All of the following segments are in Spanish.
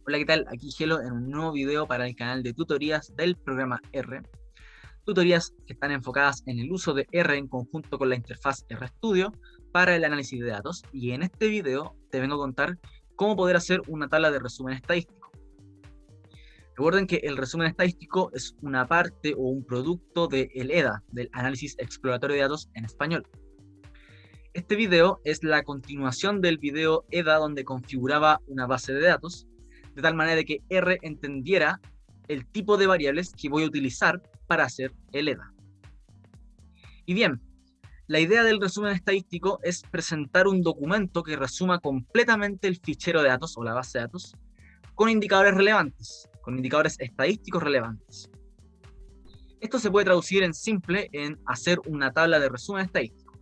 Hola, ¿qué tal? Aquí Gelo en un nuevo video para el canal de tutorías del programa R. Tutorías que están enfocadas en el uso de R en conjunto con la interfaz RStudio para el análisis de datos. Y en este video te vengo a contar cómo poder hacer una tabla de resumen estadístico. Recuerden que el resumen estadístico es una parte o un producto del EDA, del análisis exploratorio de datos en español. Este video es la continuación del video EDA donde configuraba una base de datos, de tal manera de que R entendiera el tipo de variables que voy a utilizar para hacer el EDA. Y bien, la idea del resumen estadístico es presentar un documento que resuma completamente el fichero de datos o la base de datos con indicadores relevantes, con indicadores estadísticos relevantes. Esto se puede traducir en simple en hacer una tabla de resumen estadístico.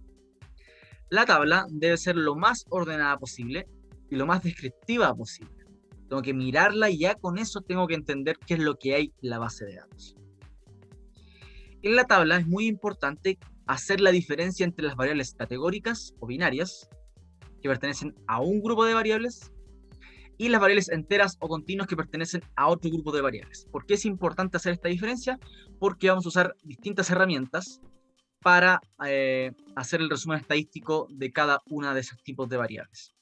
La tabla debe ser lo más ordenada posible y lo más descriptiva posible. Tengo que mirarla y ya con eso tengo que entender qué es lo que hay en la base de datos. En la tabla es muy importante hacer la diferencia entre las variables categóricas o binarias, que pertenecen a un grupo de variables, y las variables enteras o continuas que pertenecen a otro grupo de variables. ¿Por qué es importante hacer esta diferencia? Porque vamos a usar distintas herramientas para hacer el resumen estadístico de cada una de esos tipos de variables.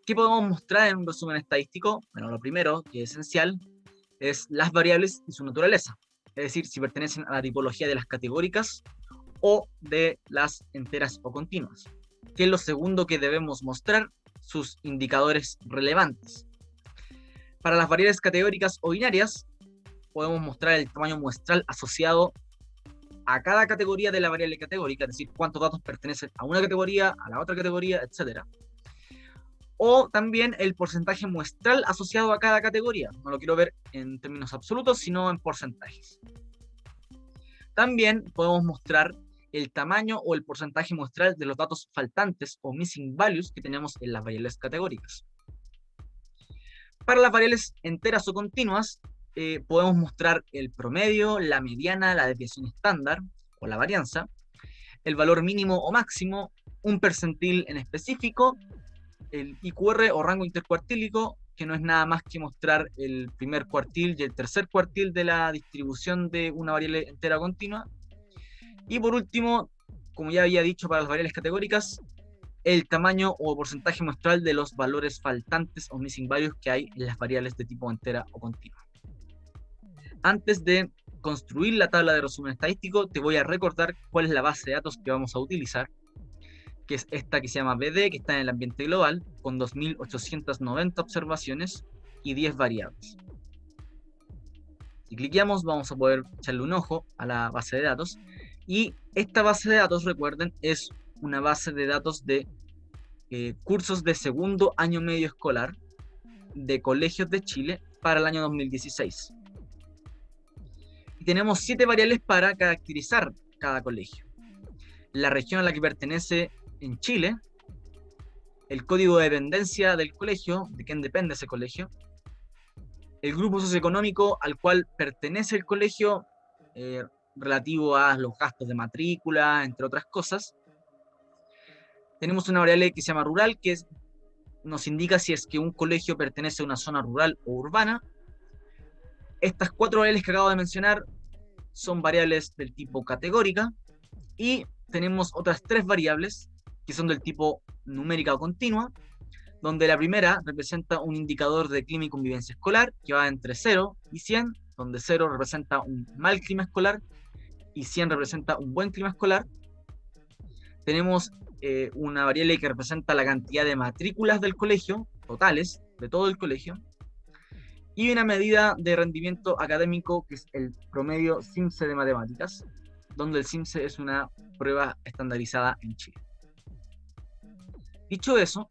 ¿Qué podemos mostrar en un resumen estadístico? Bueno, lo primero, que es esencial, es las variables y su naturaleza. Es decir, si pertenecen a la tipología de las categóricas o de las enteras o continuas. ¿Qué es lo segundo que debemos mostrar? Sus indicadores relevantes. Para las variables categóricas o binarias, podemos mostrar el tamaño muestral asociado a cada categoría de la variable categórica, es decir, cuántos datos pertenecen a una categoría, a la otra categoría, etc. O también el porcentaje muestral asociado a cada categoría. No lo quiero ver en términos absolutos, sino en porcentajes. También podemos mostrar el tamaño o el porcentaje muestral de los datos faltantes o missing values que tenemos en las variables categóricas. Para las variables enteras o continuas, podemos mostrar el promedio, la mediana, la desviación estándar o la varianza, el valor mínimo o máximo, un percentil en específico, el IQR o rango intercuartílico, que no es nada más que mostrar el primer cuartil y el tercer cuartil de la distribución de una variable entera continua. Y por último, como ya había dicho para las variables categóricas, el tamaño o porcentaje muestral de los valores faltantes o missing values que hay en las variables de tipo entera o continua. Antes de construir la tabla de resumen estadístico, te voy a recordar cuál es la base de datos que vamos a utilizar, que es esta que se llama BD, que está en el ambiente global, con 2.890 observaciones y 10 variables. Si cliqueamos, vamos a poder echarle un ojo a la base de datos. Y esta base de datos, recuerden, es una base de datos de cursos de segundo año medio escolar de colegios de Chile para el año 2016. Y tenemos 7 variables para caracterizar cada colegio. La región a la que pertenece en Chile, el código de dependencia del colegio, de quién depende ese colegio, el grupo socioeconómico al cual pertenece el colegio, relativo a los gastos de matrícula, entre otras cosas. Tenemos una variable que se llama rural, que nos indica si es que un colegio pertenece a una zona rural o urbana. Estas 4 variables que acabo de mencionar son variables del tipo categórica, y tenemos otras 3 variables que son del tipo numérica o continua, donde la primera representa un indicador de clima y convivencia escolar que va entre 0 y 100, donde 0 representa un mal clima escolar y 100 representa un buen clima escolar. Tenemos una variable que representa la cantidad de matrículas del colegio, totales, de todo el colegio, y una medida de rendimiento académico que es el promedio CIMSE de matemáticas, donde el CIMSE es una prueba estandarizada en Chile. Dicho eso,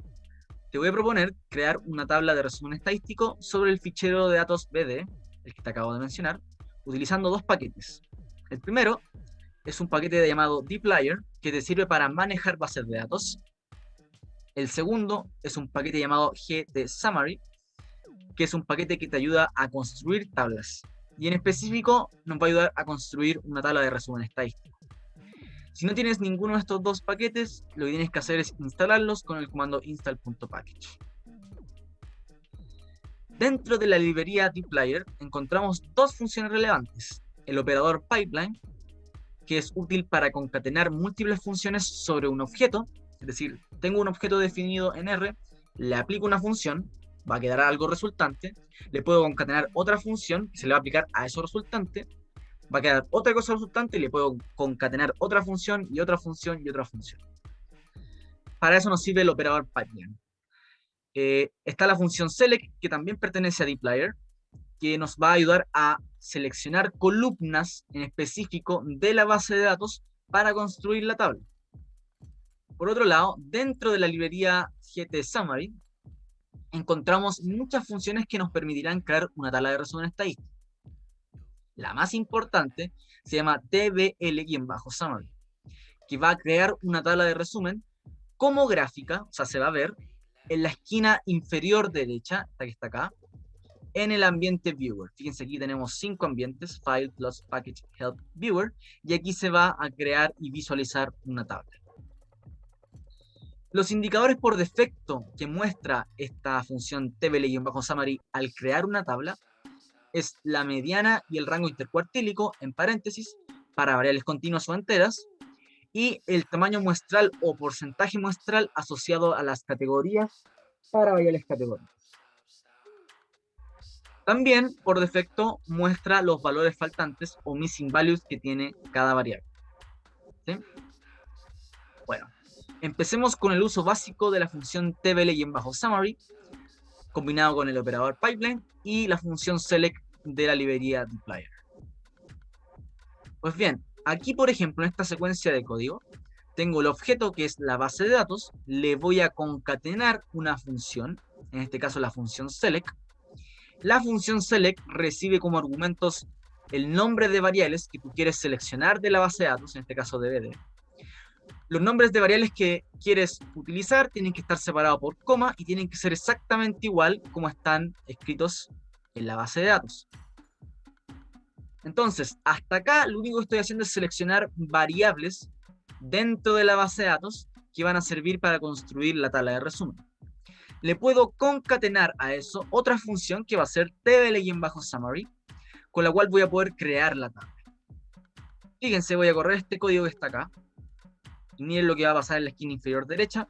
te voy a proponer crear una tabla de resumen estadístico sobre el fichero de datos BD, el que te acabo de mencionar, utilizando 2 paquetes. El primero es un paquete llamado dplyr, que te sirve para manejar bases de datos. El segundo es un paquete llamado gtsummary, que es un paquete que te ayuda a construir tablas. Y en específico nos va a ayudar a construir una tabla de resumen estadístico. Si no tienes ninguno de estos 2 paquetes, lo que tienes que hacer es instalarlos con el comando install.package. Dentro de la librería dplyr encontramos dos funciones relevantes. El operador pipeline, que es útil para concatenar múltiples funciones sobre un objeto, es decir, tengo un objeto definido en R, le aplico una función, va a quedar algo resultante, le puedo concatenar otra función que se le va a aplicar a eso resultante, va a quedar otra cosa resultante y le puedo concatenar otra función y otra función y otra función. Para eso nos sirve el operador pipeline. Está la función select, que también pertenece a dplyr, que nos va a ayudar a seleccionar columnas en específico de la base de datos para construir la tabla. Por otro lado, dentro de la librería GTSummary, encontramos muchas funciones que nos permitirán crear una tabla de resumen estadístico. La más importante se llama tbl-summary, que va a crear una tabla de resumen como gráfica, o sea, se va a ver en la esquina inferior derecha, esta que está acá, en el ambiente Viewer. Fíjense, aquí tenemos 5 ambientes, File, Plus, Package, Help, Viewer, y aquí se va a crear y visualizar una tabla. Los indicadores por defecto que muestra esta función tbl-summary al crear una tabla es la mediana y el rango intercuartílico, en paréntesis, para variables continuas o enteras, y el tamaño muestral o porcentaje muestral asociado a las categorías para variables categóricas. También, por defecto, muestra los valores faltantes o missing values que tiene cada variable. ¿Sí? Bueno, empecemos con el uso básico de la función tbl-summary, combinado con el operador pipeline y la función select de la librería dplyr. Pues bien, aquí por ejemplo en esta secuencia de código tengo el objeto que es la base de datos, le voy a concatenar una función, en este caso la función select. La función select recibe como argumentos el nombre de variables que tú quieres seleccionar de la base de datos, en este caso dbd. Los nombres de variables que quieres utilizar tienen que estar separados por coma y tienen que ser exactamente igual como están escritos en la base de datos. Entonces, hasta acá lo único que estoy haciendo es seleccionar variables dentro de la base de datos que van a servir para construir la tabla de resumen. Le puedo concatenar a eso otra función que va a ser tbl-summary, con la cual voy a poder crear la tabla. Fíjense, voy a correr este código que está acá. Y miren lo que va a pasar en la esquina inferior derecha.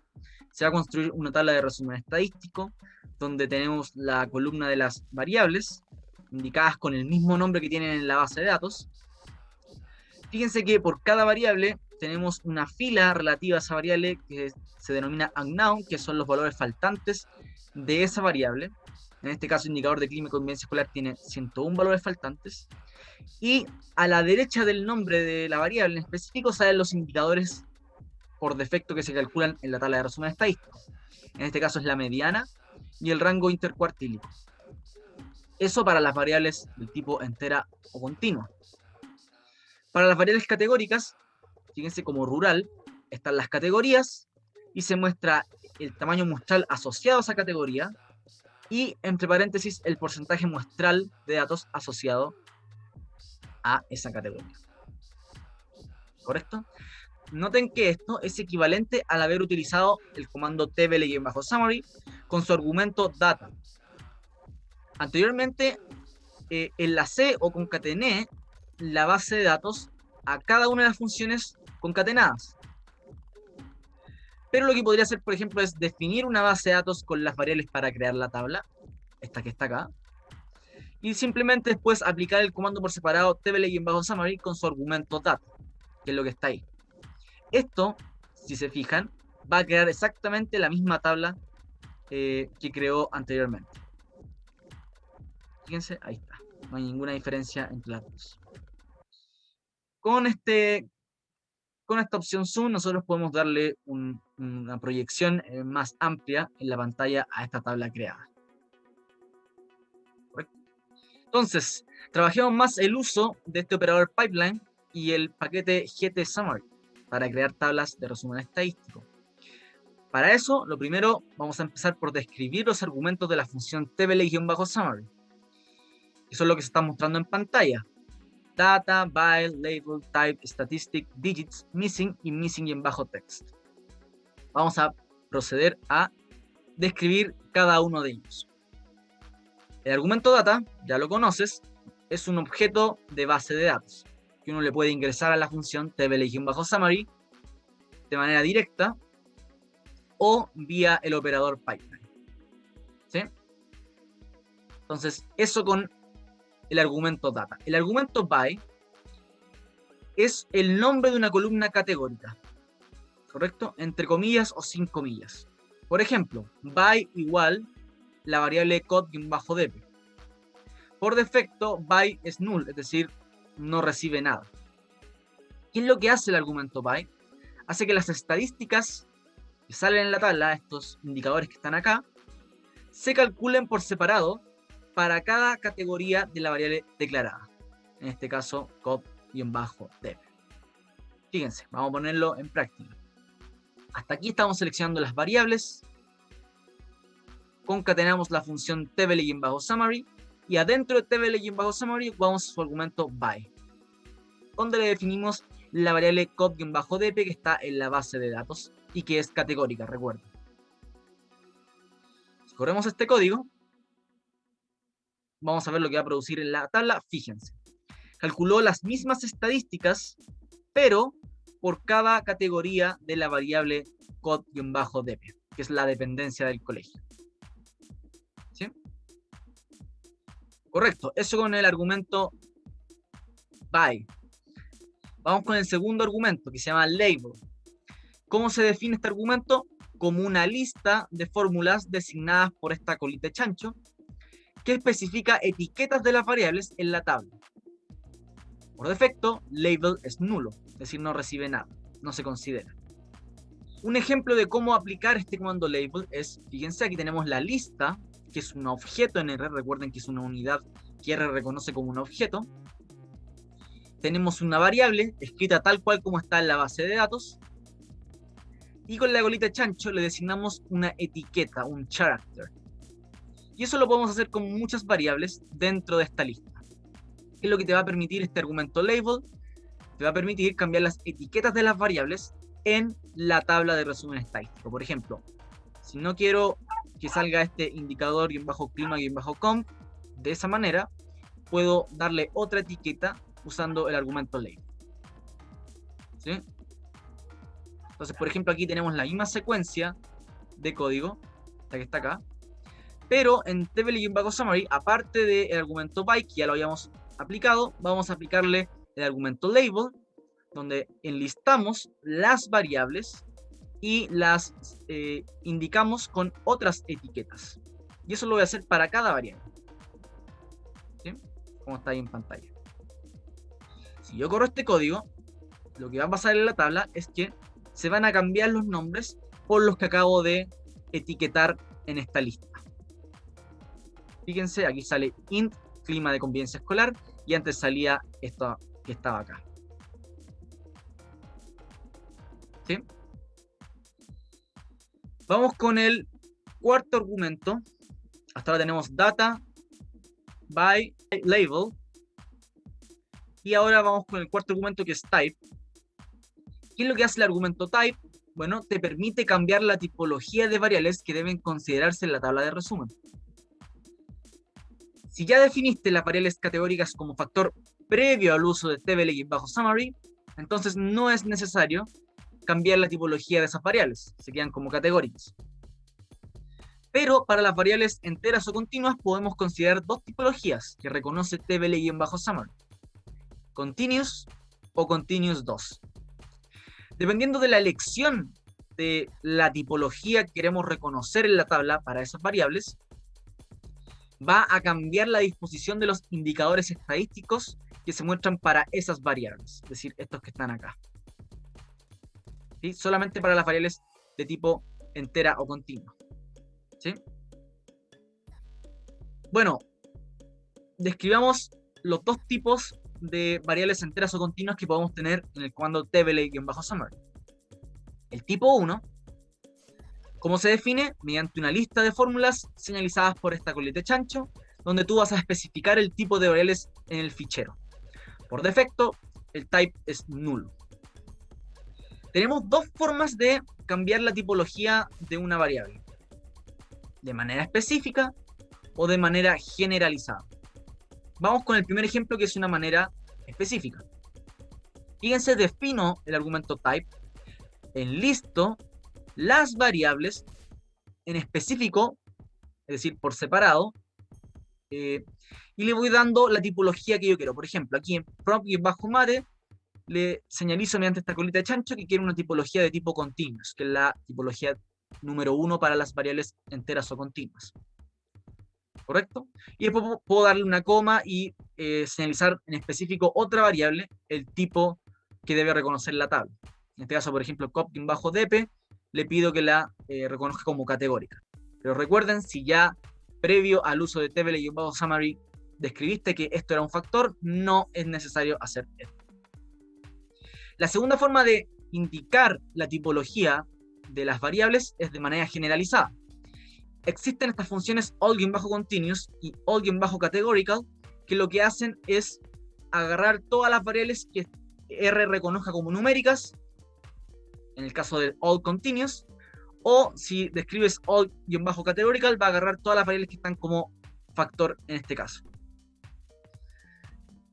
Se va a construir una tabla de resumen estadístico, donde tenemos la columna de las variables, indicadas con el mismo nombre que tienen en la base de datos. Fíjense que por cada variable tenemos una fila relativa a esa variable que se denomina unknown, que son los valores faltantes de esa variable. En este caso, el indicador de clima y convivencia escolar tiene 101 valores faltantes. Y a la derecha del nombre de la variable en específico salen los indicadores por defecto que se calculan en la tabla de resumen estadístico. En este caso es la mediana y el rango intercuartílico. Eso para las variables del tipo entera o continua. Para las variables categóricas, fíjense como rural, están las categorías y se muestra el tamaño muestral asociado a esa categoría y, entre paréntesis, el porcentaje muestral de datos asociado a esa categoría. ¿Correcto? Noten que esto es equivalente al haber utilizado el comando tbl-summary con su argumento data. Anteriormente, enlacé o concatené la base de datos a cada una de las funciones concatenadas. Pero lo que podría hacer, por ejemplo, es definir una base de datos con las variables para crear la tabla, esta que está acá, y simplemente después aplicar el comando por separado tbl-summary con su argumento data, que es lo que está ahí. Esto, si se fijan, va a crear exactamente la misma tabla que creó anteriormente. Fíjense, ahí está. No hay ninguna diferencia entre las dos. Con esta opción Zoom, nosotros podemos darle una proyección más amplia en la pantalla a esta tabla creada. ¿Correcto? Entonces, trabajemos más el uso de este operador pipeline y el paquete GTSummary para crear tablas de resumen estadístico. Para eso, lo primero, vamos a empezar por describir los argumentos de la función tbl-summary, que son lo que se está mostrando en pantalla. Data, byte, label, type, statistic, digits, missing y missing-text. Vamos a proceder a describir cada uno de ellos. El argumento data, ya lo conoces, es un objeto de base de datos que uno le puede ingresar a la función table_summary de manera directa o vía el operador pipeline. ¿Sí? Entonces, eso con el argumento data. El argumento by es el nombre de una columna categórica, ¿correcto? Entre comillas o sin comillas. Por ejemplo, by igual la variable code_dp. Por defecto, by es null, es decir, no recibe nada. ¿Qué es lo que hace el argumento by? Hace que las estadísticas que salen en la tabla, estos indicadores que están acá, se calculen por separado para cada categoría de la variable declarada. En este caso, code_dp. Fíjense, vamos a ponerlo en práctica. Hasta aquí estamos seleccionando las variables, concatenamos la función table_summary y adentro de table_summary vamos a su argumento by, donde le definimos la variable code_dp que está en la base de datos y que es categórica, recuerden. Si corremos este código, vamos a ver lo que va a producir en la tabla. Fíjense, calculó las mismas estadísticas, pero por cada categoría de la variable code_dp, que es la dependencia del colegio. ¿Sí? Correcto, eso con el argumento by. Vamos con el segundo argumento, que se llama label. ¿Cómo se define este argumento? Como una lista de fórmulas designadas por esta colita de chancho, que especifica etiquetas de las variables en la tabla. Por defecto, label es nulo, es decir, no recibe nada, no se considera. Un ejemplo de cómo aplicar este comando label es, fíjense, aquí tenemos la lista, que es un objeto en R, recuerden que es una unidad que R reconoce como un objeto. Tenemos una variable escrita tal cual como está en la base de datos, y con la colita de chancho le designamos una etiqueta, un character. Y eso lo podemos hacer con muchas variables dentro de esta lista. ¿Qué es lo que te va a permitir este argumento label? Te va a permitir cambiar las etiquetas de las variables en la tabla de resumen estadístico. Por ejemplo, si no quiero que salga este indicador _clima_comp de esa manera, puedo darle otra etiqueta usando el argumento label. ¿Sí? Entonces, por ejemplo, aquí tenemos la misma secuencia de código, esta que está acá, pero en table_summary, aparte del argumento by, que ya lo habíamos aplicado, vamos a aplicarle el argumento label, donde enlistamos las variables y las indicamos con otras etiquetas. Y eso lo voy a hacer para cada variable. ¿Sí? Como está ahí en pantalla. Si yo corro este código, lo que va a pasar en la tabla es que se van a cambiar los nombres por los que acabo de etiquetar en esta lista. Fíjense, aquí sale int, clima de convivencia escolar, y antes salía esto que estaba acá. ¿Sí? Vamos con el cuarto argumento. Hasta ahora tenemos data, by, label. Y ahora vamos con el cuarto argumento, que es type. ¿Qué es lo que hace el argumento type? Bueno, te permite cambiar la tipología de variables que deben considerarse en la tabla de resumen. Si ya definiste las variables categóricas como factor previo al uso de table_summary, entonces no es necesario cambiar la tipología de esas variables, se quedan como categóricas. Pero para las variables enteras o continuas podemos considerar dos tipologías que reconoce table_summary: continuous o continuous 2. Dependiendo de la elección de la tipología que queremos reconocer en la tabla para esas variables, va a cambiar la disposición de los indicadores estadísticos que se muestran para esas variables, es decir, estos que están acá. ¿Sí? Solamente para las variables de tipo entera o continua. ¿Sí? Bueno, describamos los dos tipos de variables enteras o continuas que podemos tener en el comando table_summary. El tipo 1, ¿cómo se define? Mediante una lista de fórmulas señalizadas por esta colita de chancho, donde tú vas a especificar el tipo de variables en el fichero. Por defecto, el type es nulo. Tenemos dos formas de cambiar la tipología de una variable: de manera específica o de manera generalizada. Vamos con el primer ejemplo, que es una manera específica. Fíjense, defino el argumento type, enlisto las variables en específico, es decir, por separado, y le voy dando la tipología que yo quiero. Por ejemplo, aquí en prompt-mate le señalizo mediante esta colita de chancho que quiero una tipología de tipo continuous, que es la tipología número 1 para las variables enteras o continuas. ¿Correcto? Y después puedo darle una coma y señalizar en específico otra variable, el tipo que debe reconocer la tabla. En este caso, por ejemplo, cop-dp, le pido que la reconozca como categórica. Pero recuerden, si ya previo al uso de table-summary describiste que esto era un factor, no es necesario hacer esto. La segunda forma de indicar la tipología de las variables es de manera generalizada. Existen estas funciones all-continuous y all-categorical, que lo que hacen es agarrar todas las variables que R reconozca como numéricas, en el caso de all-continuous, o si describes all-categorical, va a agarrar todas las variables que están como factor en este caso.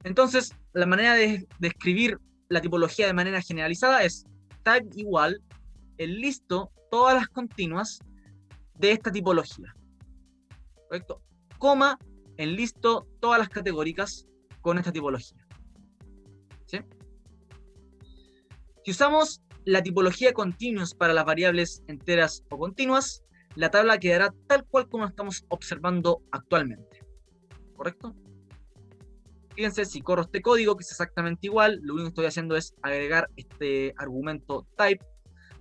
Entonces, la manera de escribir la tipología de manera generalizada es type igual, enlisto todas las continuas de esta tipología, ¿correcto? Coma, enlisto todas las categóricas con esta tipología. ¿Sí? Si usamos la tipología continuous para las variables enteras o continuas, la tabla quedará tal cual como estamos observando actualmente, ¿correcto? Fíjense, si corro este código, que es exactamente igual, lo único que estoy haciendo es agregar este argumento type,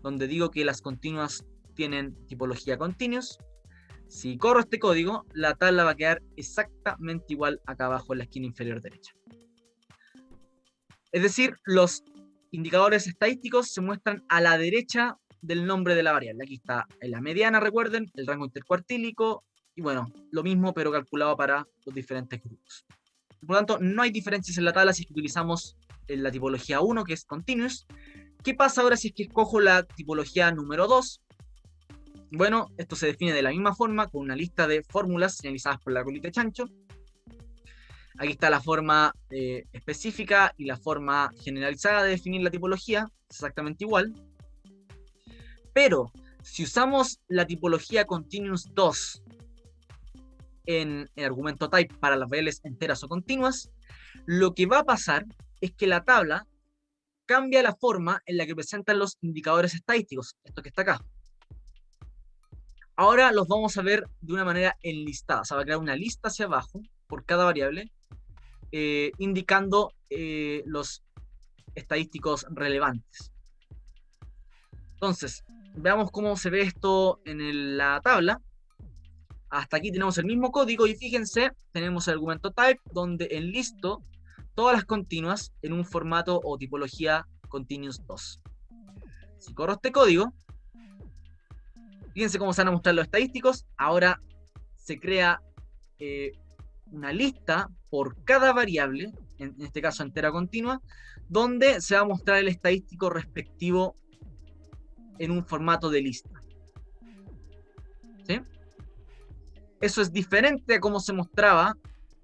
donde digo que las continuas tienen tipología continuous. Si corro este código, la tabla va a quedar exactamente igual acá abajo en la esquina inferior derecha. Es decir, los indicadores estadísticos se muestran a la derecha del nombre de la variable. Aquí está en la mediana, recuerden, el rango intercuartílico, y bueno, lo mismo pero calculado para los diferentes grupos. Por lo tanto, no hay diferencias en la tabla si es que utilizamos la tipología 1, que es continuous. ¿Qué pasa ahora si es que escojo la tipología número 2? Bueno, esto se define de la misma forma, con una lista de fórmulas señalizadas por la colita de chancho. Aquí está la forma específica y la forma generalizada de definir la tipología, exactamente igual. Pero, si usamos la tipología continuous 2 en el argumento type para las variables enteras o continuas, lo que va a pasar es que la tabla cambia la forma en la que presentan los indicadores estadísticos, esto que está acá. Ahora los vamos a ver de una manera enlistada, o sea, va a crear una lista hacia abajo por cada variable, indicando los estadísticos relevantes. Entonces, veamos cómo se ve esto en la tabla. Hasta aquí tenemos el mismo código y fíjense, tenemos el argumento type, donde enlisto todas las continuas en un formato o tipología continuous 2. Si corro este código, fíjense cómo se van a mostrar los estadísticos. Ahora se crea una lista por cada variable, en este caso entera continua, donde se va a mostrar el estadístico respectivo en un formato de lista. ¿Sí? Eso es diferente a cómo se mostraba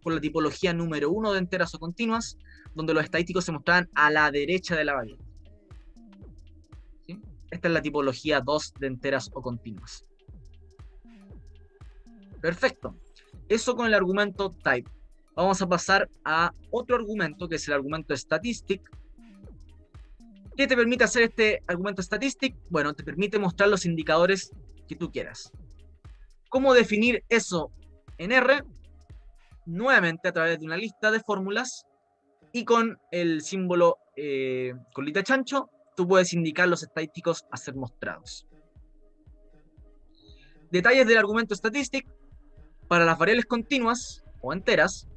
con la tipología número 1 de enteras o continuas, donde los estadísticos se mostraban a la derecha de la variable. ¿Sí? Esta es la tipología 2 de enteras o continuas. Perfecto. Eso con el argumento type. Vamos a pasar a otro argumento, que es el argumento statistic. ¿Qué te permite hacer este argumento statistic? Bueno, te permite mostrar los indicadores que tú quieras. ¿Cómo definir eso en R? Nuevamente a través de una lista de fórmulas y con el símbolo colita chancho, tú puedes indicar los estadísticos a ser mostrados. Detalles del argumento statistic. Para las variables continuas o enteras,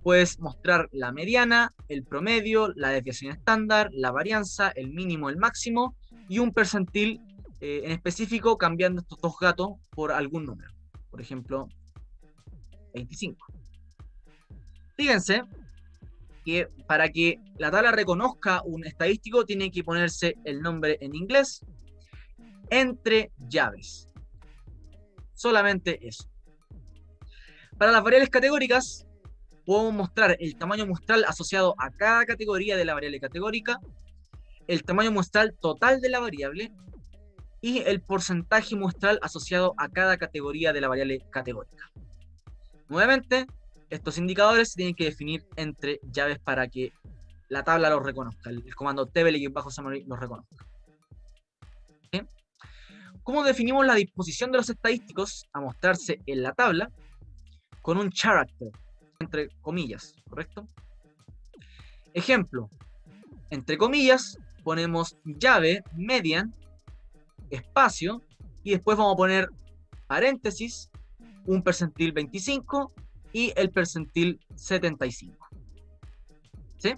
puedes mostrar la mediana, el promedio, la desviación estándar, la varianza, el mínimo, el máximo y un percentil en específico, cambiando estos dos gatos por algún número. Por ejemplo, 25. Fíjense que para que la tabla reconozca un estadístico tiene que ponerse el nombre en inglés entre llaves. Solamente eso. Para las variables categóricas, podemos mostrar el tamaño muestral asociado a cada categoría de la variable categórica, el tamaño muestral total de la variable y el porcentaje muestral asociado a cada categoría de la variable categórica. Nuevamente, estos indicadores se tienen que definir entre llaves para que la tabla los reconozca, el comando table_summary los reconozca. ¿Sí? ¿Cómo definimos la disposición de los estadísticos a mostrarse en la tabla? Con un character, entre comillas, ¿correcto? Ejemplo, entre comillas, ponemos llave, median, espacio, y después vamos a poner paréntesis, un percentil 25 y el percentil 75. ¿Sí?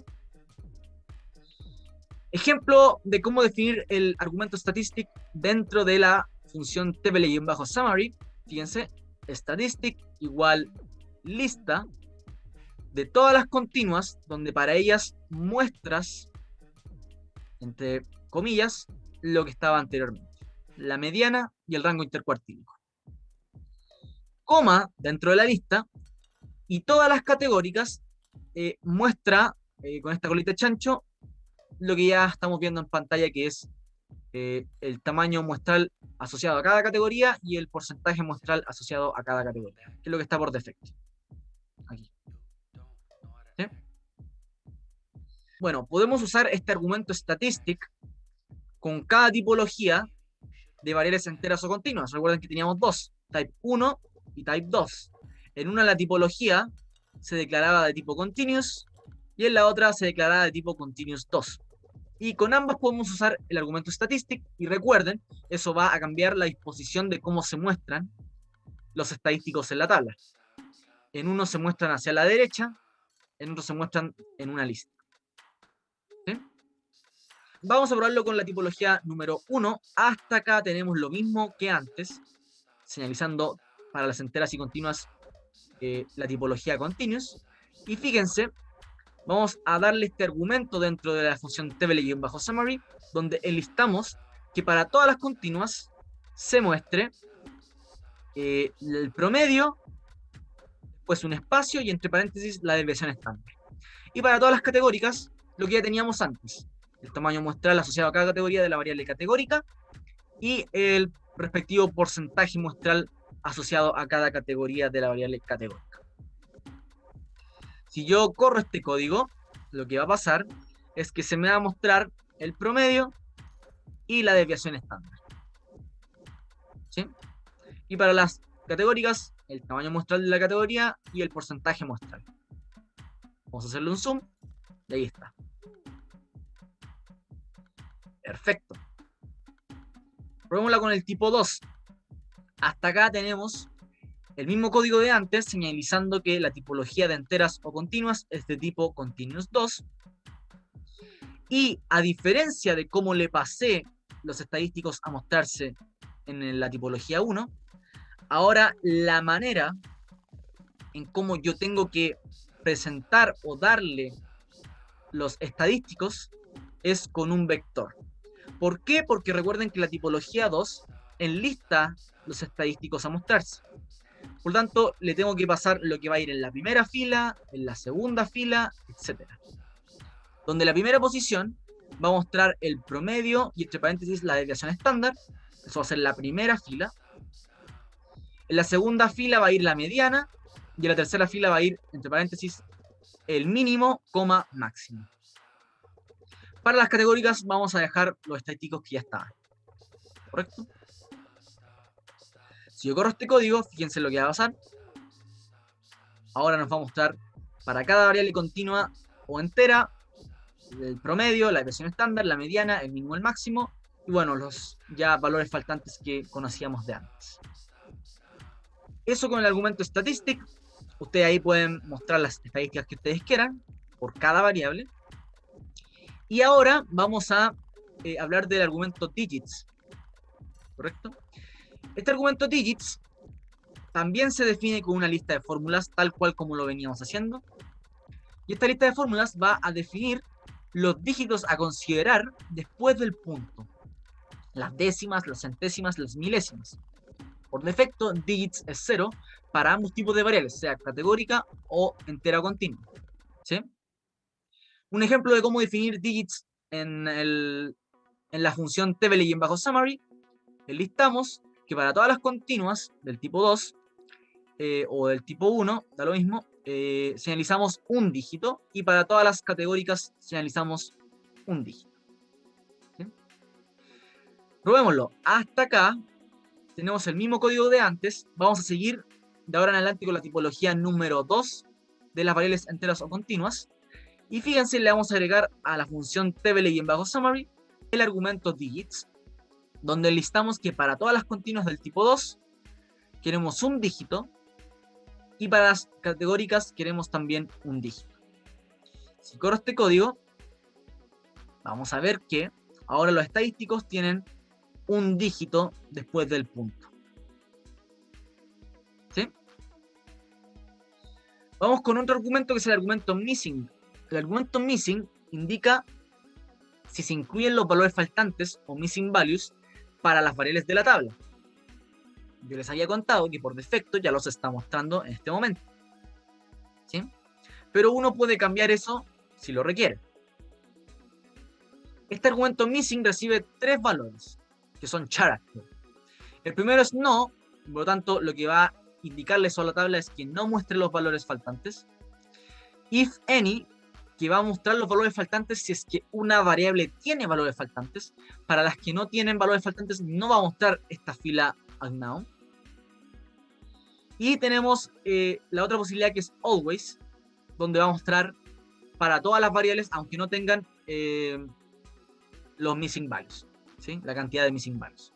Ejemplo de cómo definir el argumento statistic dentro de la función table_summary. Fíjense, statistic igual lista de todas las continuas, donde para ellas muestras, entre comillas, lo que estaba anteriormente, la mediana y el rango intercuartílico. Coma dentro de la lista, y todas las categóricas muestra, con esta colita de chancho, lo que ya estamos viendo en pantalla, que es el tamaño muestral asociado a cada categoría y el porcentaje muestral asociado a cada categoría, que es lo que está por defecto. Aquí. ¿Sí? Bueno, podemos usar este argumento statistic con cada tipología de variables enteras o continuas. Recuerden que teníamos dos, type 1 y type 2. En una la tipología se declaraba de tipo continuous y en la otra se declaraba de tipo continuous 2. Y con ambas podemos usar el argumento statistic, y recuerden, eso va a cambiar la disposición de cómo se muestran los estadísticos en la tabla. En uno se muestran hacia la derecha, en otro se muestran en una lista. ¿Sí? Vamos a probarlo con la tipología número 1. Hasta acá tenemos lo mismo que antes, señalizando para las enteras y continuas la tipología continuous. Y fíjense, vamos a darle este argumento dentro de la función table_summary, donde enlistamos que para todas las continuas se muestre el promedio, pues un espacio y entre paréntesis la desviación estándar. Y para todas las categóricas, lo que ya teníamos antes, el tamaño muestral asociado a cada categoría de la variable categórica y el respectivo porcentaje muestral asociado a cada categoría de la variable categórica. Si yo corro este código, lo que va a pasar es que se me va a mostrar el promedio y la desviación estándar. ¿Sí? Y para las categóricas, el tamaño muestral de la categoría y el porcentaje muestral. Vamos a hacerle un zoom y ahí está. Perfecto. Probémosla con el tipo 2. Hasta acá tenemos el mismo código de antes, señalizando que la tipología de enteras o continuas es de tipo continuous 2. Y a diferencia de cómo le pasé los estadísticos a mostrarse en la tipología 1, ahora la manera en cómo yo tengo que presentar o darle los estadísticos es con un vector. ¿Por qué? Porque recuerden que la tipología 2 enlista los estadísticos a mostrarse. Por lo tanto, le tengo que pasar lo que va a ir en la primera fila, en la segunda fila, etc. Donde la primera posición va a mostrar el promedio y entre paréntesis la desviación estándar. Eso va a ser la primera fila. En la segunda fila va a ir la mediana y en la tercera fila va a ir, entre paréntesis, el mínimo, máximo. Para las categóricas vamos a dejar los estadísticos que ya estaban. ¿Correcto? Si yo corro este código, fíjense lo que va a pasar. Ahora nos va a mostrar para cada variable continua o entera el promedio, la desviación estándar, la mediana, el mínimo, el máximo, y bueno, los ya valores faltantes que conocíamos de antes. Eso con el argumento statistic. Ustedes ahí pueden mostrar las estadísticas que ustedes quieran por cada variable. Y ahora vamos a hablar del argumento digits. ¿Correcto? Este argumento digits también se define con una lista de fórmulas, tal cual como lo veníamos haciendo. Y esta lista de fórmulas va a definir los dígitos a considerar después del punto. Las décimas, las centésimas, las milésimas. Por defecto, digits es 0, para ambos tipos de variables, sea categórica o entera continua. ¿Sí? Un ejemplo de cómo definir digits en la función table_summary, enlistamos que para todas las continuas del tipo 2 o del tipo 1, da lo mismo, señalizamos un dígito, y para todas las categóricas señalizamos un dígito. ¿Sí? Probémoslo. Hasta acá tenemos el mismo código de antes. Vamos a seguir de ahora en adelante con la tipología número 2 de las variables enteras o continuas. Y fíjense, le vamos a agregar a la función table_summary el argumento digits, donde listamos que para todas las continuas del tipo 2 queremos un dígito, y para las categóricas queremos también un dígito. Si corro este código, vamos a ver que ahora los estadísticos tienen un dígito después del punto. ¿Sí? Vamos con otro argumento, que es el argumento missing. El argumento missing indica si se incluyen los valores faltantes o missing values para las variables de la tabla. Yo les había contado que por defecto ya los está mostrando en este momento. ¿Sí? Pero uno puede cambiar eso si lo requiere. Este argumento missing recibe 3 valores, que son character. El primero es no, por lo tanto lo que va a indicarle eso a la tabla es que no muestre los valores faltantes. If any, que va a mostrar los valores faltantes si es que una variable tiene valores faltantes. Para las que no tienen valores faltantes no va a mostrar esta fila unknown. Y tenemos la otra posibilidad, que es always, donde va a mostrar para todas las variables, aunque no tengan los missing values, ¿sí? La cantidad de missing values.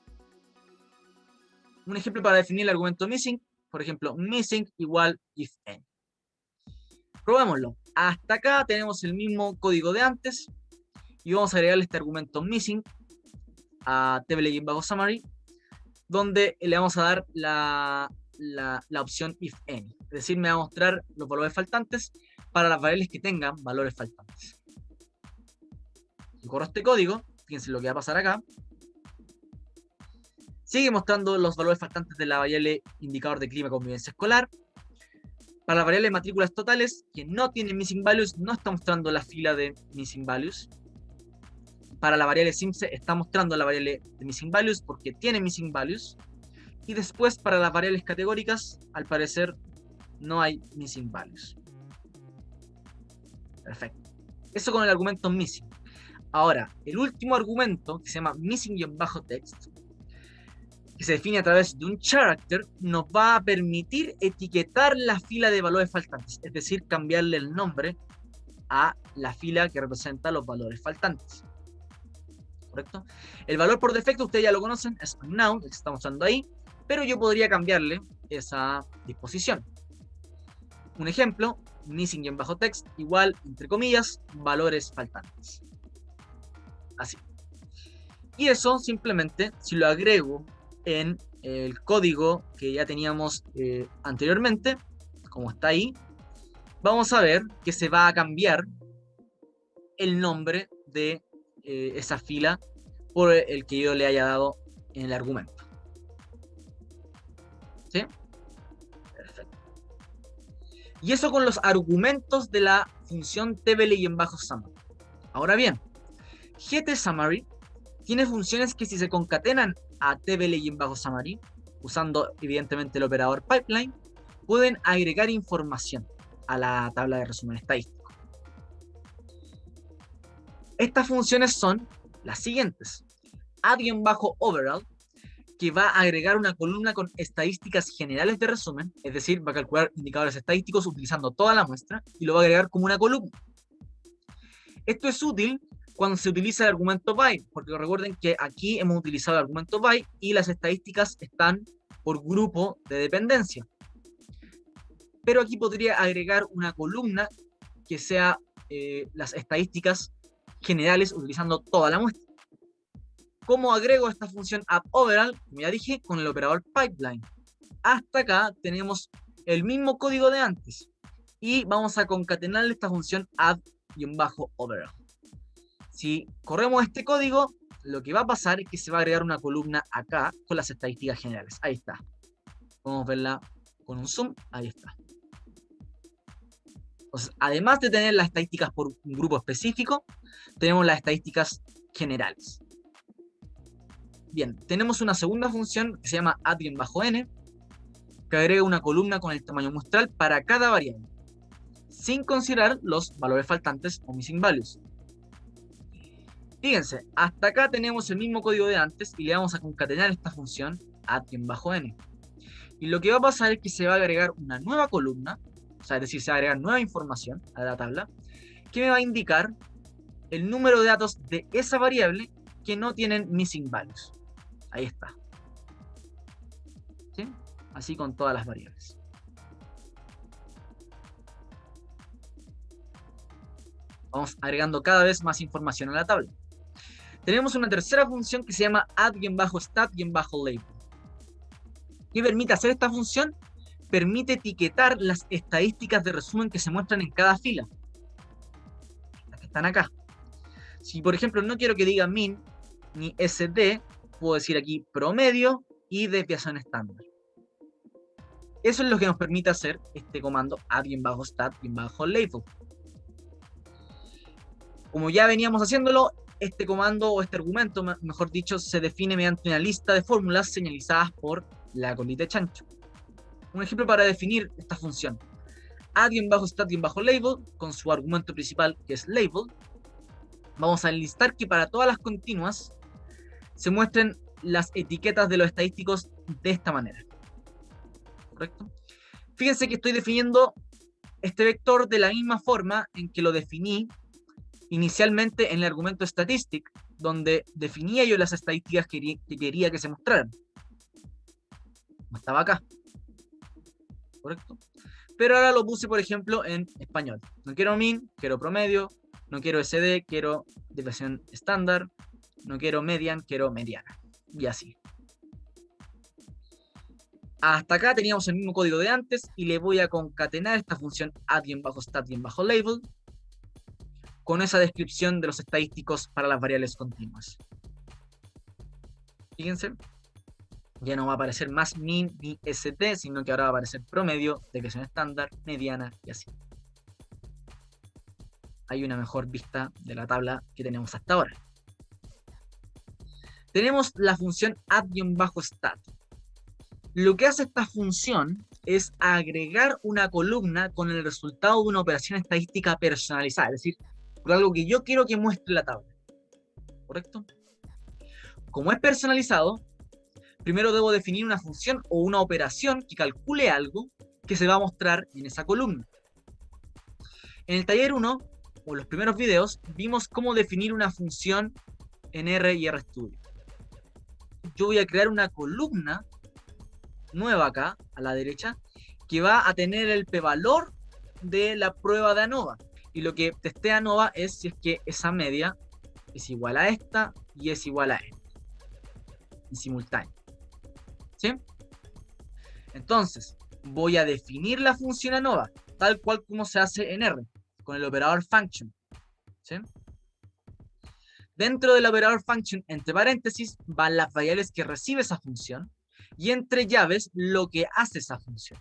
Un ejemplo para definir el argumento missing, por ejemplo, missing igual if any. Probémoslo. Hasta acá tenemos el mismo código de antes, y vamos a agregarle este argumento missing a table_summary, donde le vamos a dar la opción if any, es decir, me va a mostrar los valores faltantes para las variables que tengan valores faltantes. Si corro este código, fíjense lo que va a pasar acá. Sigue mostrando los valores faltantes de la variable indicador de clima y convivencia escolar. Para las variables matrículas totales que no tienen missing values, no está mostrando la fila de missing values. Para la variable simse está mostrando la variable de missing values porque tiene missing values. Y después para las variables categóricas, al parecer, no hay missing values. Perfecto. Eso con el argumento missing. Ahora, el último argumento, que se llama missing_text, que se define a través de un character, nos va a permitir etiquetar la fila de valores faltantes, es decir, cambiarle el nombre a la fila que representa los valores faltantes. ¿Correcto? El valor por defecto, ustedes ya lo conocen, es unknown, el que se está mostrando ahí, pero yo podría cambiarle esa disposición. Un ejemplo, missing_text igual, entre comillas, valores faltantes. Así. Y eso simplemente, si lo agrego en el código que ya teníamos anteriormente, como está ahí, vamos a ver que se va a cambiar el nombre de esa fila por el que yo le haya dado en el argumento. ¿Sí? Perfecto. Y eso con los argumentos de la función table_summary. Ahora bien, getSummary tiene funciones que, si se concatenan a table_summary, usando evidentemente el operador pipeline, pueden agregar información a la tabla de resumen estadístico. Estas funciones son las siguientes: add_overall, que va a agregar una columna con estadísticas generales de resumen, es decir, va a calcular indicadores estadísticos utilizando toda la muestra y lo va a agregar como una columna. Esto es útil cuando se utiliza el argumento by, porque recuerden que aquí hemos utilizado el argumento by y las estadísticas están por grupo de dependencia. Pero aquí podría agregar una columna que sea las estadísticas generales utilizando toda la muestra. ¿Cómo agrego esta función addOverall? Como ya dije, con el operador pipeline. Hasta acá tenemos el mismo código de antes y vamos a concatenarle esta función add_overall. Si corremos este código, lo que va a pasar es que se va a agregar una columna acá con las estadísticas generales. Ahí está. Podemos verla con un zoom, ahí está. Entonces, además de tener las estadísticas por un grupo específico, tenemos las estadísticas generales. Bien, tenemos una segunda función que se llama add_n, que agrega una columna con el tamaño muestral para cada variable, sin considerar los valores faltantes o missing values. Fíjense, hasta acá tenemos el mismo código de antes y le vamos a concatenar esta función add_n. Y lo que va a pasar es que se va a agregar una nueva columna, o sea, es decir, se va a agregar nueva información a la tabla, que me va a indicar el número de datos de esa variable que no tienen missing values. Ahí está. ¿Sí? Así con todas las variables. Vamos agregando cada vez más información a la tabla. Tenemos una tercera función que se llama add_stat_label. ¿Qué permite hacer esta función? Permite etiquetar las estadísticas de resumen que se muestran en cada fila. Las que están acá. Si, por ejemplo, no quiero que diga min ni SD, puedo decir aquí promedio y desviación estándar. Eso es lo que nos permite hacer este comando add_stat_label. Como ya veníamos haciéndolo, este comando o este argumento, mejor dicho, se define mediante una lista de fórmulas señalizadas por la colita de chancho. Un ejemplo para definir esta función: add_stat_label con su argumento principal, que es label. Vamos a enlistar que para todas las continuas se muestren las etiquetas de los estadísticos de esta manera. ¿Correcto? Fíjense que estoy definiendo este vector de la misma forma en que lo definí inicialmente en el argumento statistic, donde definía yo las estadísticas que quería que se mostraran. Estaba acá. ¿Correcto? Pero ahora lo puse, por ejemplo, en español. No quiero min, quiero promedio. No quiero SD, quiero desviación estándar. No quiero median, quiero mediana. Y así. Hasta acá teníamos el mismo código de antes y le voy a concatenar esta función add_stat_label con esa descripción de los estadísticos para las variables continuas. Fíjense, ya no va a aparecer más min ni ST, sino que ahora va a aparecer promedio, desviación estándar, mediana y así. Hay una mejor vista de la tabla que tenemos hasta ahora. Tenemos la función add_stat. Lo que hace esta función es agregar una columna con el resultado de una operación estadística personalizada, es decir, por algo que yo quiero que muestre la tabla. ¿Correcto? Como es personalizado, primero debo definir una función o una operación que calcule algo que se va a mostrar en esa columna. En el taller 1, o en los primeros videos, vimos cómo definir una función en R y RStudio. Yo voy a crear una columna nueva acá, a la derecha, que va a tener el p-valor de la prueba de ANOVA. Y lo que testea ANOVA es si es que esa media es igual a esta y es igual a esta. En simultáneo. ¿Sí? Entonces, voy a definir la función ANOVA, tal cual como se hace en R, con el operador function. ¿Sí? Dentro del operador function, entre paréntesis, van las variables que recibe esa función, y entre llaves, lo que hace esa función.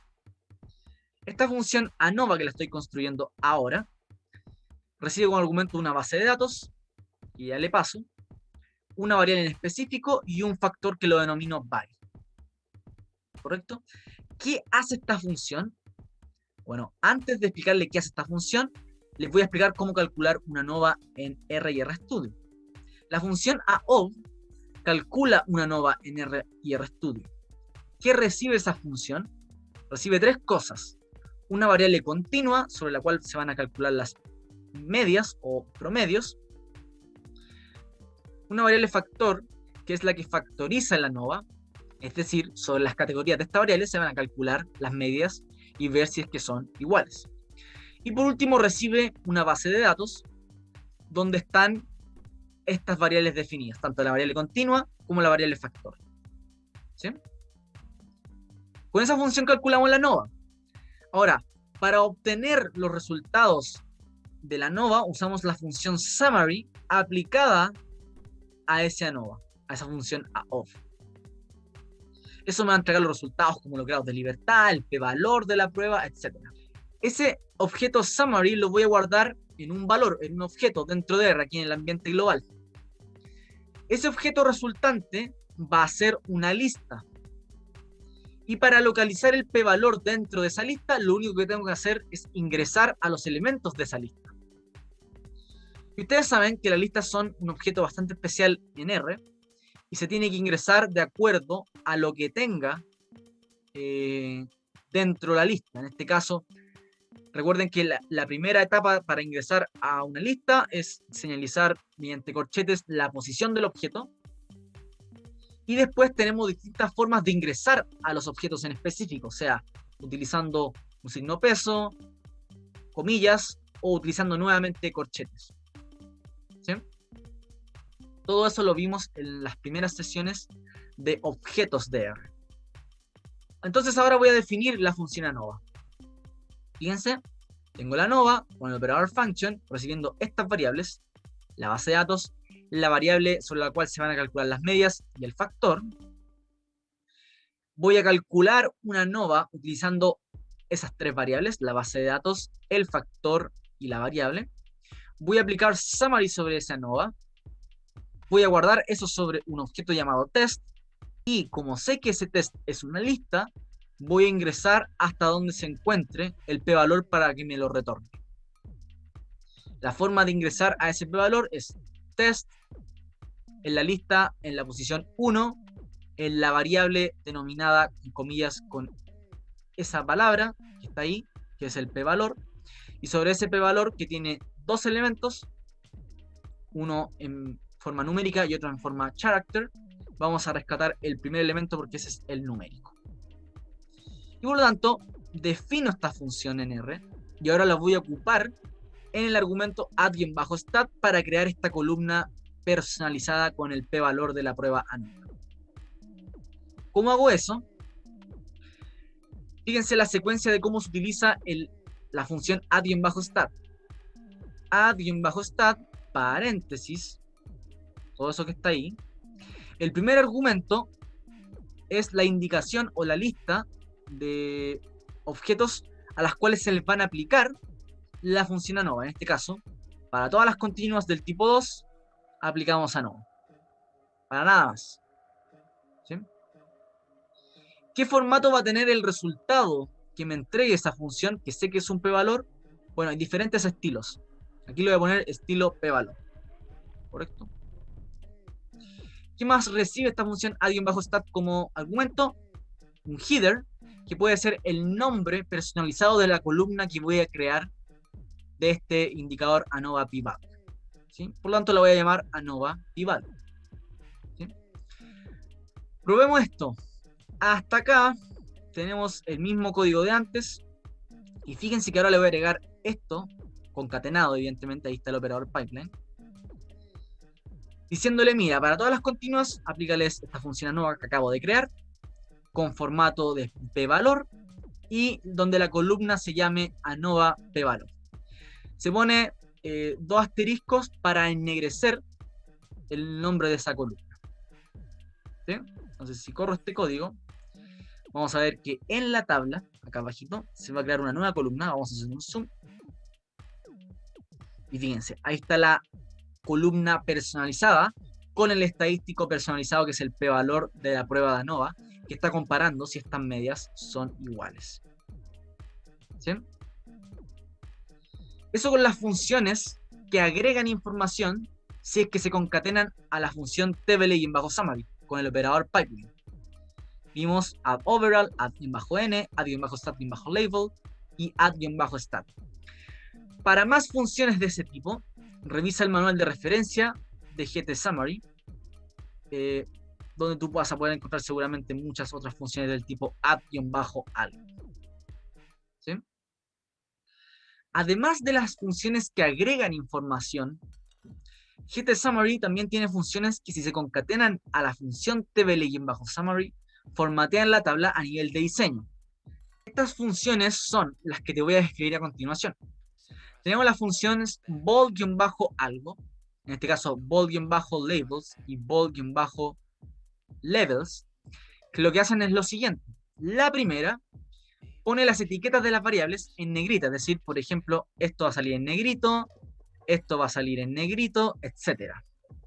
Esta función ANOVA que la estoy construyendo ahora, recibe como argumento una base de datos, y ya le paso, una variable en específico y un factor que lo denomino vari. ¿Correcto? ¿Qué hace esta función? Bueno, antes de explicarle qué hace esta función, les voy a explicar cómo calcular una ANOVA en R y RStudio. La función AOV calcula una ANOVA en R y RStudio. ¿Qué recibe esa función? Recibe tres cosas. Una variable continua, sobre la cual se van a calcular las medias o promedios. Una variable factor, que es la que factoriza la ANOVA, es decir, sobre las categorías de esta variable se van a calcular las medias y ver si es que son iguales. Y por último recibe una base de datos donde están estas variables definidas, tanto la variable continua como la variable factor. ¿Sí? Con esa función calculamos la ANOVA. Ahora, para obtener los resultados de la ANOVA usamos la función summary aplicada a esa ANOVA, a esa función AOV. Eso me va a entregar los resultados como los grados de libertad, el p-valor de la prueba, etc. Ese objeto summary lo voy a guardar en un valor, en un objeto dentro de R, aquí en el ambiente global. Ese objeto resultante va a ser una lista. Y para localizar el p-valor dentro de esa lista, lo único que tengo que hacer es ingresar a los elementos de esa lista. Y ustedes saben que las listas son un objeto bastante especial en R, y se tiene que ingresar de acuerdo a lo que tenga dentro de la lista. En este caso, recuerden que la primera etapa para ingresar a una lista es señalizar mediante corchetes la posición del objeto. Y después tenemos distintas formas de ingresar a los objetos en específico, o sea, utilizando un signo peso, comillas, o utilizando nuevamente corchetes. ¿Sí? Todo eso lo vimos en las primeras sesiones de objetos de R. Entonces ahora voy a definir la función ANOVA. Fíjense, tengo la ANOVA con el operador function recibiendo estas variables, la base de datos, la variable sobre la cual se van a calcular las medias y el factor. Voy a calcular una ANOVA utilizando esas tres variables, la base de datos, el factor y la variable. Voy a aplicar summary sobre esa ANOVA. Voy a guardar eso sobre un objeto llamado test. Y como sé que ese test es una lista, voy a ingresar hasta donde se encuentre el p-valor para que me lo retorne. La forma de ingresar a ese p-valor es test en la lista en la posición 1, en la variable denominada, en comillas, con esa palabra que está ahí, que es el p-valor, y sobre ese p-valor que tiene dos elementos, uno en forma numérica y otro en forma character, vamos a rescatar el primer elemento porque ese es el numérico. Y por lo tanto, defino esta función en R, y ahora la voy a ocupar en el argumento add-stat para crear esta columna personalizada con el p-valor de la prueba ANOVA. ¿Cómo hago eso? Fíjense la secuencia de cómo se utiliza la función add-stat. Add-stat, paréntesis, todo eso que está ahí. El primer argumento es la indicación o la lista de objetos a las cuales se les van a aplicar la función ANOVA. En este caso, para todas las continuas del tipo 2, aplicamos ANOVA. Para nada más. ¿Sí? ¿Qué formato va a tener el resultado que me entregue esa función, que sé que es un p-valor? Bueno, hay diferentes estilos. Aquí le voy a poner estilo p-valor. ¿Correcto? ¿Qué más recibe esta función add-stat como argumento? Un header, que puede ser el nombre personalizado de la columna que voy a crear de este indicador ANOVA p-value. ¿Sí? Por lo tanto, la voy a llamar ANOVA p-value. ¿Sí? Probemos esto. Hasta acá tenemos el mismo código de antes. Y fíjense que ahora le voy a agregar esto, concatenado, evidentemente, ahí está el operador pipeline. Diciéndole, mira, para todas las continuas, aplícales esta función ANOVA que acabo de crear, con formato de p-valor, y donde la columna se llame ANOVA p-valor. Se pone dos asteriscos para ennegrecer el nombre de esa columna. ¿Sí? Entonces, si corro este código, vamos a ver que en la tabla, acá abajito, se va a crear una nueva columna. Vamos a hacer un zoom. Y fíjense, ahí está la columna personalizada con el estadístico personalizado, que es el p-valor de la prueba de ANOVA, que está comparando si estas medias son iguales. ¿Sí? Eso con las funciones que agregan información si es que se concatenan a la función tBL_summary con el operador pipeline. Vimos add_overall, add_n, add_stat_label y add_stat. Para más funciones de ese tipo, revisa el manual de referencia de GTSummary, donde tú vas a poder encontrar seguramente muchas otras funciones del tipo add_algo. ¿Sí? Además de las funciones que agregan información, GTSummary también tiene funciones que, si se concatenan a la función tBL_summary, formatean la tabla a nivel de diseño. Estas funciones son las que te voy a describir a continuación. Tenemos las funciones bold_algo, en este caso bold_labels y bold_levels, que lo que hacen es lo siguiente. La primera pone las etiquetas de las variables en negrita, es decir, por ejemplo, esto va a salir en negrito, esto va a salir en negrito, etc.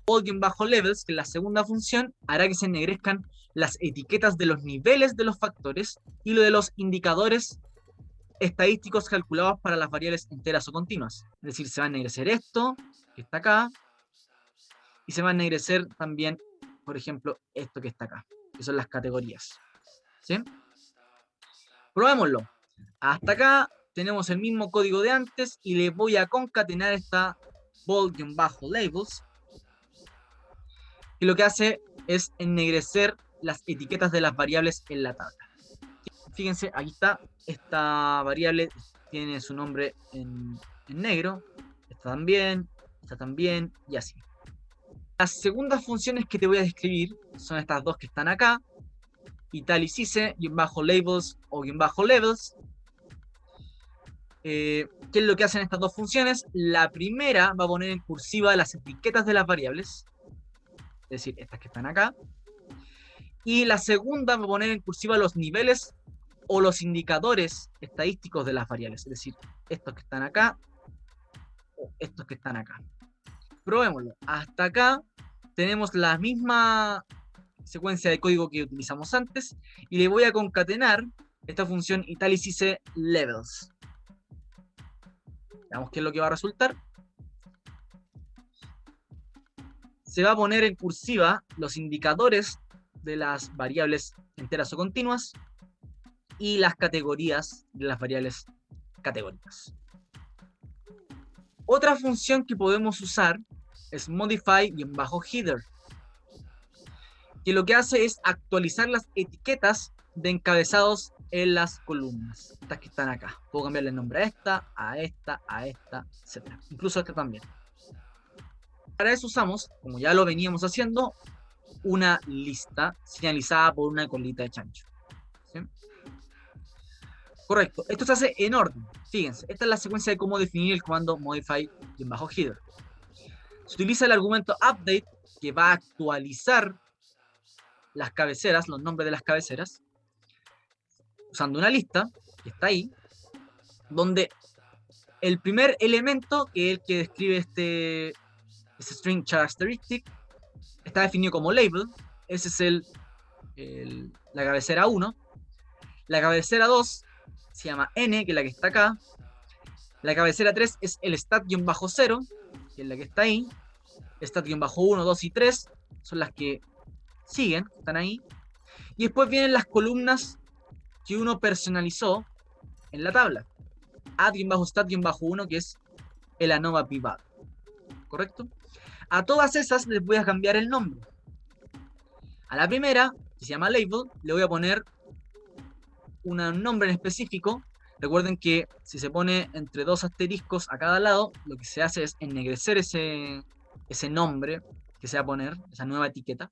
Levels, que es la segunda función, hará que se ennegrezcan las etiquetas de los niveles de los factores y lo de los indicadores estadísticos calculados para las variables enteras o continuas. Es decir, se va a ennegrecer esto, que está acá, y se va a ennegrecer también, por ejemplo, esto que está acá, que son las categorías. ¿Sí? Probémoslo. Hasta acá tenemos el mismo código de antes y le voy a concatenar esta bold-labels, que lo que hace es ennegrecer las etiquetas de las variables en la tabla. Fíjense, aquí está, esta variable tiene su nombre en negro, esta también, y así. Las segundas funciones que te voy a describir son estas dos que están acá, italicize, -labels o -levels. ¿Qué es lo que hacen estas dos funciones? La primera va a poner en cursiva las etiquetas de las variables, es decir, estas que están acá, y la segunda va a poner en cursiva los niveles o los indicadores estadísticos de las variables, es decir, estos que están acá o estos que están acá. Probémoslo. Hasta acá tenemos la misma secuencia de código que utilizamos antes y le voy a concatenar esta función italicize levels. Veamos qué es lo que va a resultar. Se va a poner en cursiva los indicadores de las variables enteras o continuas y las categorías de las variables categóricas. Otra función que podemos usar es modify-header, que lo que hace es actualizar las etiquetas de encabezados en las columnas. Estas que están acá. Puedo cambiarle el nombre a esta, etc. Incluso a esta también. Para eso usamos, como ya lo veníamos haciendo, una lista señalizada por una colita de chancho. ¿Sí? Correcto. Esto se hace en orden. Fíjense, esta es la secuencia de cómo definir el comando modify-header. Se utiliza el argumento update, que va a actualizar las cabeceras, los nombres de las cabeceras, usando una lista, que está ahí, donde el primer elemento, que es el que describe este string characteristic, está definido como label. Ese es la cabecera 1. La cabecera 2 se llama n, que es la que está acá. La cabecera 3 es el stat-0, que es la que está ahí. Stat-1, 2 y 3 son las que siguen, están ahí. Y después vienen las columnas que uno personalizó en la tabla. Add-stat-1, que es el ANOVA pivot. ¿Correcto? A todas esas les voy a cambiar el nombre. A la primera, que se llama label, le voy a poner un nombre en específico. Recuerden que si se pone entre dos asteriscos a cada lado, lo que se hace es ennegrecer ese nombre que se va a poner, esa nueva etiqueta.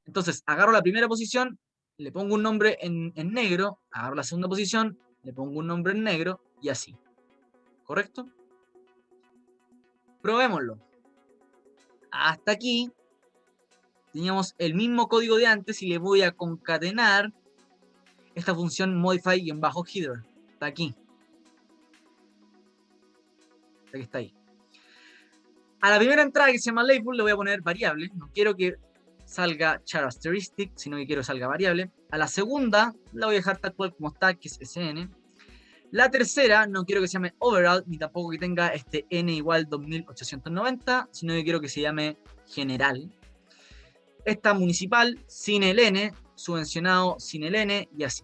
Entonces agarro la primera posición, le pongo un nombre en negro, agarro la segunda posición, le pongo un nombre en negro, y así. ¿Correcto? Probémoslo. Hasta aquí teníamos el mismo código de antes y le voy a concatenar esta función modify-header. Está aquí. Está ahí. A la primera entrada, que se llama label, le voy a poner variable. No quiero que salga characteristic, sino que quiero que salga variable. A la segunda la voy a dejar tal cual como está, que es sn. La tercera no quiero que se llame overall, ni tampoco que tenga este n igual 2890, sino que quiero que se llame general. Esta municipal sin el n, subvencionado sin el n, y así.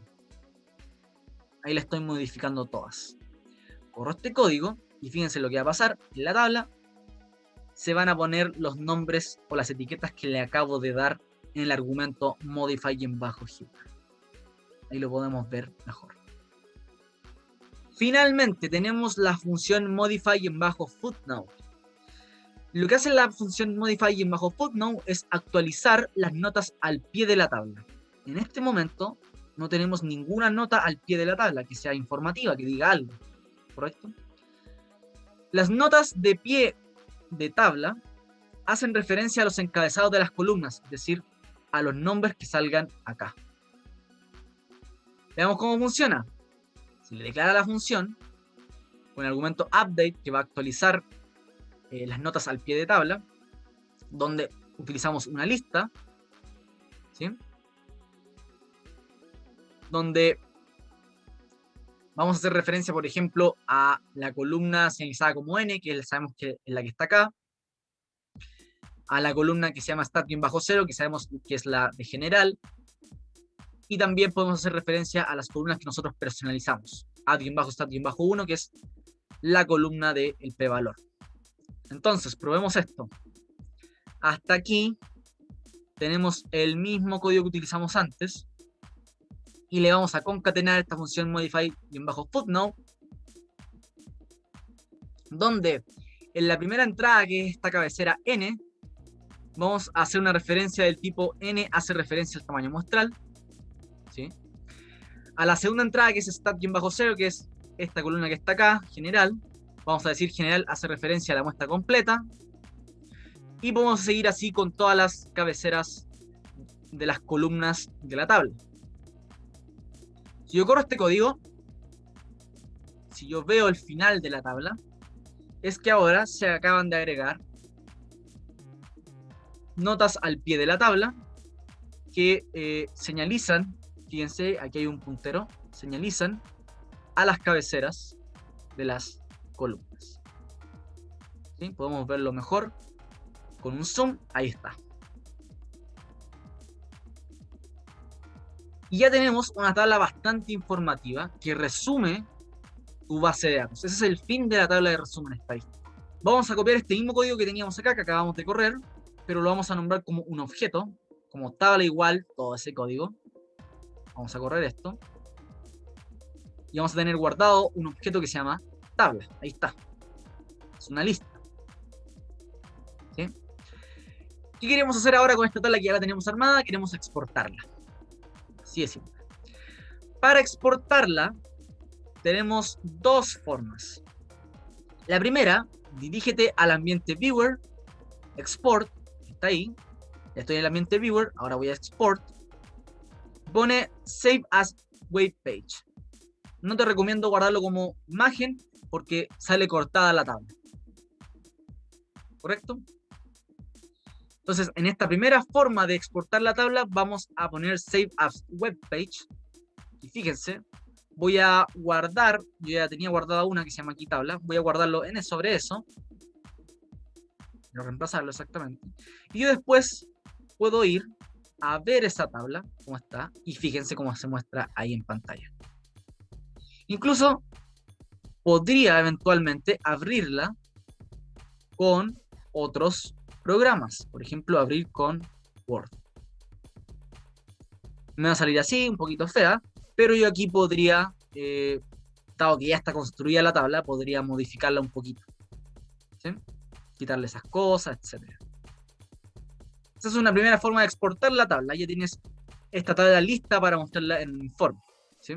Ahí la estoy modificando todas. Corro este código y fíjense lo que va a pasar. En la tabla se van a poner los nombres o las etiquetas que le acabo de dar en el argumento modify-header. Ahí lo podemos ver mejor. Finalmente tenemos la función modify-footnote. Lo que hace la función modify-footnote es actualizar las notas al pie de la tabla. En este momento no tenemos ninguna nota al pie de la tabla que sea informativa, que diga algo, ¿correcto? Las notas de pie de tabla hacen referencia a los encabezados de las columnas, es decir, a los nombres que salgan acá. Veamos cómo funciona. Si le declara la función con el argumento update, que va a actualizar las notas al pie de tabla, donde utilizamos una lista, ¿sí? Donde vamos a hacer referencia, por ejemplo, a la columna señalizada como N, que sabemos que es la que está acá, a la columna que se llama stat-0, que sabemos que es la de general, y también podemos hacer referencia a las columnas que nosotros personalizamos, add-stat-1, que es la columna del p-valor. Entonces, probemos esto. Hasta aquí tenemos el mismo código que utilizamos antes, y le vamos a concatenar esta función modify-footnote, donde en la primera entrada, que es esta cabecera n, vamos a hacer una referencia del tipo n hace referencia al tamaño muestral, ¿sí? A la segunda entrada, que es stat-0, que es esta columna que está acá, general, vamos a decir general hace referencia a la muestra completa, y podemos seguir así con todas las cabeceras de las columnas de la tabla. Si yo corro este código, si yo veo el final de la tabla, es que ahora se acaban de agregar notas al pie de la tabla que señalizan, fíjense, aquí hay un puntero, señalizan a las cabeceras de las columnas. ¿Sí? Podemos verlo mejor con un zoom, ahí está. Y ya tenemos una tabla bastante informativa que resume tu base de datos. Ese es el fin de la tabla de resumen estadístico. Vamos a copiar este mismo código que teníamos acá, que acabamos de correr, pero lo vamos a nombrar como un objeto, como tabla igual, todo ese código. Vamos a correr esto. Y vamos a tener guardado un objeto que se llama tabla. Ahí está. Es una lista. ¿Sí? ¿Qué queremos hacer ahora con esta tabla que ya la tenemos armada? Queremos exportarla. Así de simple. Para exportarla, tenemos dos formas. La primera, dirígete al ambiente Viewer, Export, está ahí. Ya estoy en el ambiente Viewer, ahora voy a Export. Pone Save as Web Page. No te recomiendo guardarlo como imagen porque sale cortada la tabla. ¿Correcto? Entonces, en esta primera forma de exportar la tabla, vamos a poner Save as Web Page. Y fíjense, voy a guardar, yo ya tenía guardada una que se llama aquí tabla, voy a guardarlo en sobre eso. Voy a reemplazarlo exactamente. Y yo después puedo ir a ver esa tabla, cómo está, y fíjense cómo se muestra ahí en pantalla. Incluso podría eventualmente abrirla con otros programas, por ejemplo, abrir con Word. Me va a salir así, un poquito fea, pero yo aquí podría, dado que ya está construida la tabla, podría modificarla un poquito, ¿sí? Quitarle esas cosas, etc. Esa es una primera forma de exportar la tabla. Ya tienes esta tabla lista para mostrarla en un informe, ¿sí?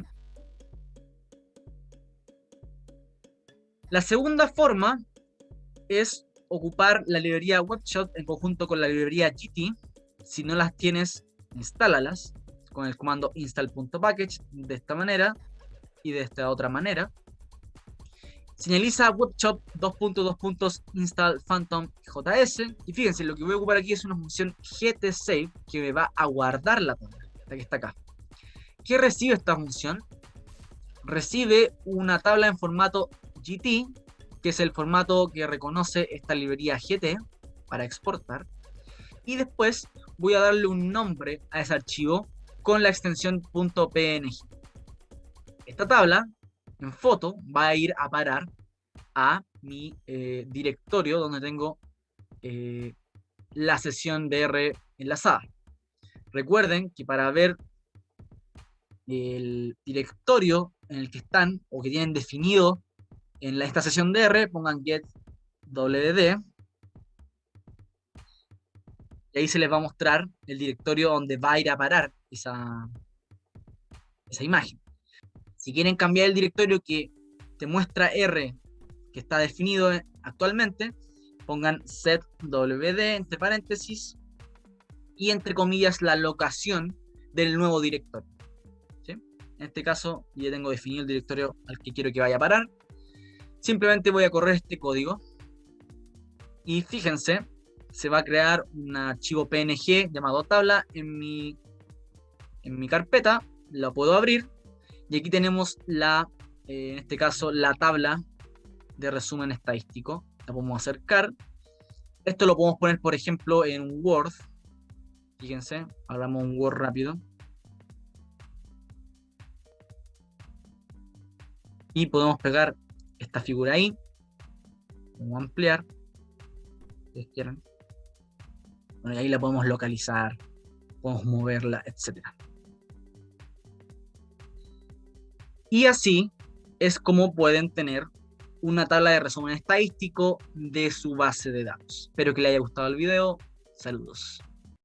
La segunda forma es ocupar la librería WebShot en conjunto con la librería GT. Si no las tienes, instálalas con el comando install.package de esta manera y de esta otra manera. Señaliza WebShot install phantom js, y fíjense, lo que voy a ocupar aquí es una función gtsave que me va a guardar la tabla, la que está acá. ¿Qué recibe esta función? Recibe una tabla en formato GT, que es el formato que reconoce esta librería GT para exportar, y después voy a darle un nombre a ese archivo con la extensión .png. Esta tabla en foto va a ir a parar a mi directorio donde tengo la sesión de R enlazada. Recuerden que para ver el directorio en el que están o que tienen definido en esta sesión de R, pongan get wd y ahí se les va a mostrar el directorio donde va a ir a parar esa imagen. Si quieren cambiar el directorio que te muestra R que está definido actualmente, pongan set wd entre paréntesis y entre comillas la locación del nuevo directorio, ¿sí? En este caso, ya tengo definido el directorio al que quiero que vaya a parar. Simplemente voy a correr este código y fíjense, se va a crear un archivo PNG llamado tabla en mi carpeta, la puedo abrir y aquí tenemos en este caso la tabla de resumen estadístico. La podemos acercar. Esto lo podemos poner, por ejemplo, en un Word. Fíjense, hablamos un Word rápido. Y podemos pegar esta figura ahí. Vamos a ampliar. Si ustedes quieren. Bueno, y ahí la podemos localizar. Podemos moverla, etc. Y así es como pueden tener una tabla de resumen estadístico de su base de datos. Espero que les haya gustado el video. Saludos.